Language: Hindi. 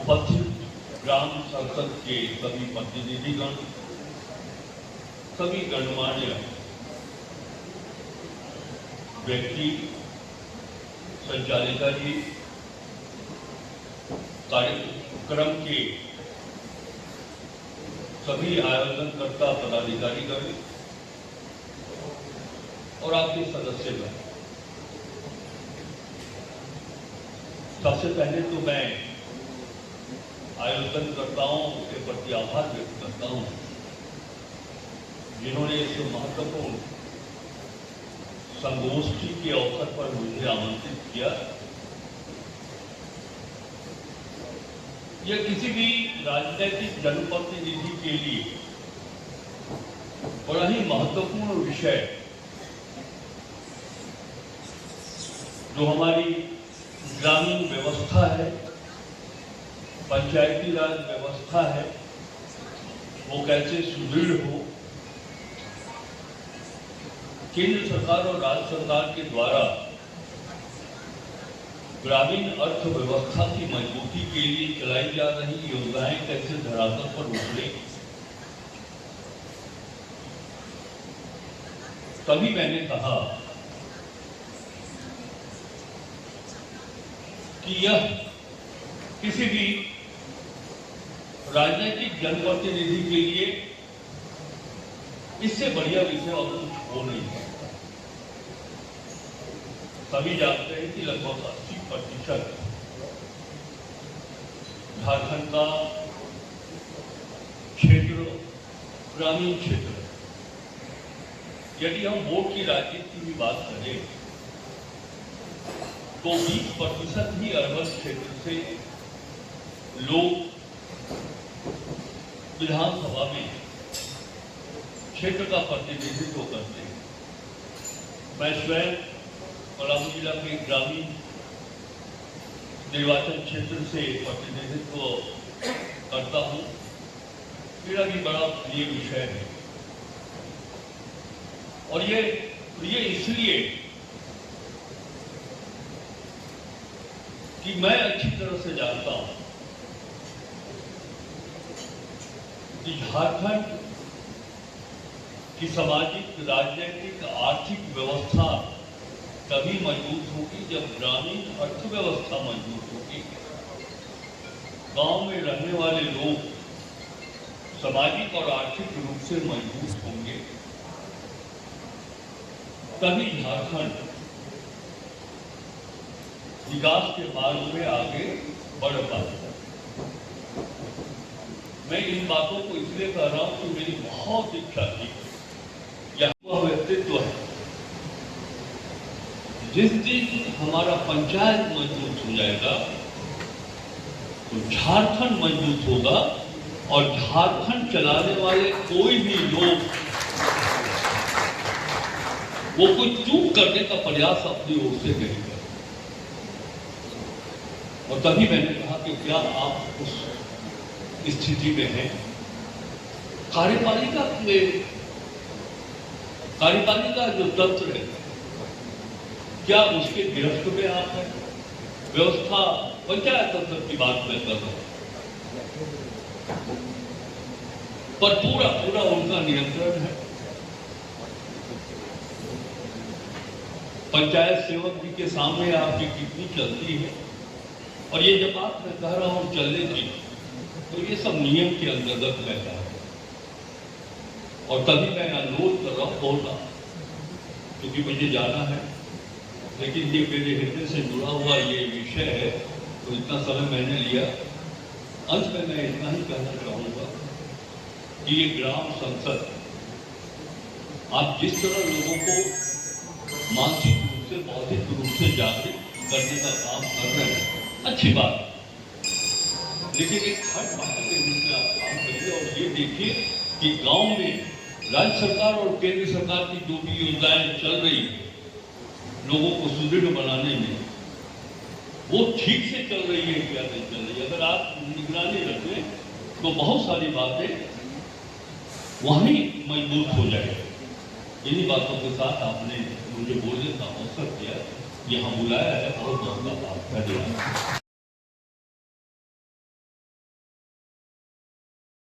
उपस्थित ग्राम संसद के सभी प्रतिनिधिगण, सभी गणमान्य व्यक्ति, संचालिका जी, कार्यक्रम के सभी आयोजनकर्ता पदाधिकारीगण और आपके सदस्यगण, सबसे पहले तो मैं आयोजनकर्ताओं के प्रति आभार व्यक्त करता हूं, जिन्होंने इस महत्वपूर्ण संगोष्ठी के अवसर पर मुझे आमंत्रित किया। यह किसी भी राजनीतिक जनप्रतिनिधि के लिए बड़ा ही महत्वपूर्ण विषय, जो हमारी ग्रामीण व्यवस्था है, पंचायती राज व्यवस्था है, वो कैसे सुदृढ़ हो, केंद्र सरकार और राज्य सरकार के द्वारा ग्रामीण अर्थव्यवस्था की मजबूती के लिए चलाई जा रही योजनाएं कैसे धरातल पर उतरे। तभी मैंने कहा कि यह किसी भी राजनीतिक जनप्रतिनिधि के लिए इससे बढ़िया विषय और कुछ हो नहीं सकता। सभी जानते हैं कि लगभग 80% झारखंड का क्षेत्र ग्रामीण क्षेत्र है। यदि हम वोट की राजनीति की बात करें तो 20% ही अर्बन क्षेत्र से लोग विधानसभा में क्षेत्र का प्रतिनिधित्व करते हैं। मैं स्वयं पलामू जिला के ग्रामीण निर्वाचन क्षेत्र से प्रतिनिधित्व करता हूं। मेरा भी बड़ा प्रिय विषय है और ये प्रिय इसलिए कि मैं अच्छी तरह से जानता हूं कि झारखंड की सामाजिक, राजनीतिक, आर्थिक व्यवस्था तभी मजबूत होगी जब ग्रामीण अर्थव्यवस्था मजबूत होगी। गांव में रहने वाले लोग सामाजिक और आर्थिक रूप से मजबूत होंगे, तभी झारखंड विकास के मार्ग में आगे बढ़ पाएगा। मैं इन बातों को इसलिए कह रहा हूं कि मेरी बहुत इच्छा थी, यह वह व्यक्तित्व है जिस दिन हमारा पंचायत मजबूत हो जाएगा तो झारखंड मजबूत होगा और झारखंड चलाने वाले कोई भी लोग वो कोई चूक करने का प्रयास अपनी ओर से नहीं करें। और तभी मैंने कहा कि क्या आप उस स्थिति में हैं? कार्यपालिका जो तंत्र है, क्या उसके गिरफ्त में आप हैं? व्यवस्था, पंचायत तंत्र की बात मैं कर रहा हूं, पर पूरा उनका नियंत्रण है। पंचायत सेवक जी के सामने आपकी कितनी चलती है, और ये जब बात मैं कह रहा हूं चलने की, तो ये सब नियम के अंतर्गत रहता है। और तभी मैं अनुरोध कर रहा हूं, बोलना क्योंकि मुझे जाना है, लेकिन ये मेरे हृदय से जुड़ा हुआ ये विषय है, तो इतना समय मैंने लिया। अंत में मैं इतना ही कहना चाहूंगा कि ये ग्राम संसद, आप जिस तरह लोगों को मानसिक रूप से, बौद्धिक रूप से जागृत करने का काम कर रहे हैं, अच्छी बात है, लेकिन एक हर बात के रूप में आप काम करिए और ये देखिए कि गांव में राज्य सरकार और केंद्र सरकार की जो भी योजनाएं चल रही है लोगों को सुदृढ़ बनाने में, वो ठीक से चल रही है क्या नहीं चल रही है। अगर आप निगरानी रखें तो बहुत सारी बातें वहीं मजबूत हो जाएगी। इन्हीं बातों के साथ आपने मुझे बोलने का अवसर दिया, यहाँ बुलाया है, बहुत बहुत धन्यवाद।